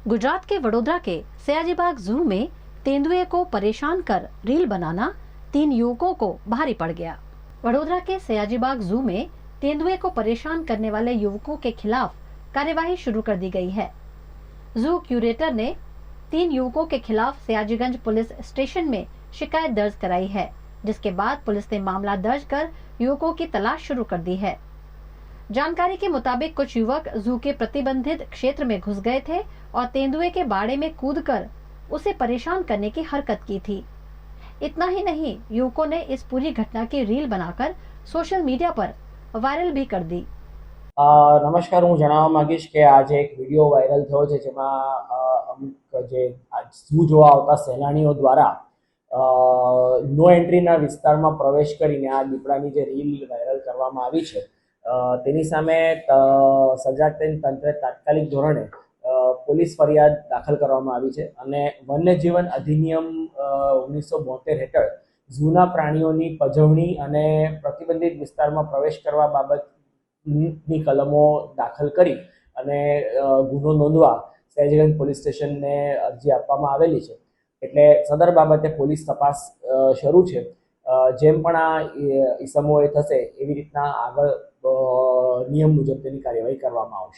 गुजरात के वडोदरा के सयाजीबाग जू में तेंदुए को परेशान कर रील बनाना 3 युवकों को भारी पड़ गया। वडोदरा के सयाजीबाग जू में तेंदुए को परेशान करने वाले युवकों के खिलाफ कार्यवाही शुरू कर दी गई है। जू क्यूरेटर ने 3 युवकों के खिलाफ सयाजीगंज पुलिस स्टेशन में शिकायत दर्ज कराई है, जिसके बाद पुलिस ने मामला दर्ज कर युवकों की तलाश शुरू कर दी है। जानकारी के मुताबिक कुछ युवक जू के प्रतिबंधित क्षेत्र में घुस गए थे और तेंदुए के बाड़े में कूदकर उसे परेशान करने की हरकत की थी। इतना ही नहीं, युवकों ने इस पूरी घटना की रील बनाकर सोशल मीडिया पर वायरल भी कर दी। नमस्कार, हूँ जणाववा मांगीश के आज एक विडियो वायरल थयो छे जेमां अमुक जे ઝૂ જોવા આવતા સહેલાણીઓ દ્વારા નો એન્ટ્રીના વિસ્તારમાં પ્રવેશ કરીને આ દીપડાની જે રીલ વાયરલ કરવામાં આવી છે તેની સામે સજાગ થઈને તંત્રે તાત્કાલિક ધોરણે પોલીસ ફરિયાદ દાખલ કરવામાં આવી છે અને વન્યજીવન અધિનિયમ 1972 હેઠળ ઝૂના પ્રાણીઓની પજવણી અને પ્રતિબંધિત વિસ્તારમાં પ્રવેશ કરવા બાબતની કલમો દાખલ કરી અને ગુનો નોંધવા સયાજીગંજ પોલીસ સ્ટેશનને અરજી આપવામાં આવેલી છે। એટલે સદર બાબતે પોલીસ તપાસ શરૂ છે। જેમ પણ આ ઇસમોએ થશે એવી રીતના આગળ નિયમ મુજબ તેની કાર્યવાહી કરવામાં આવશે।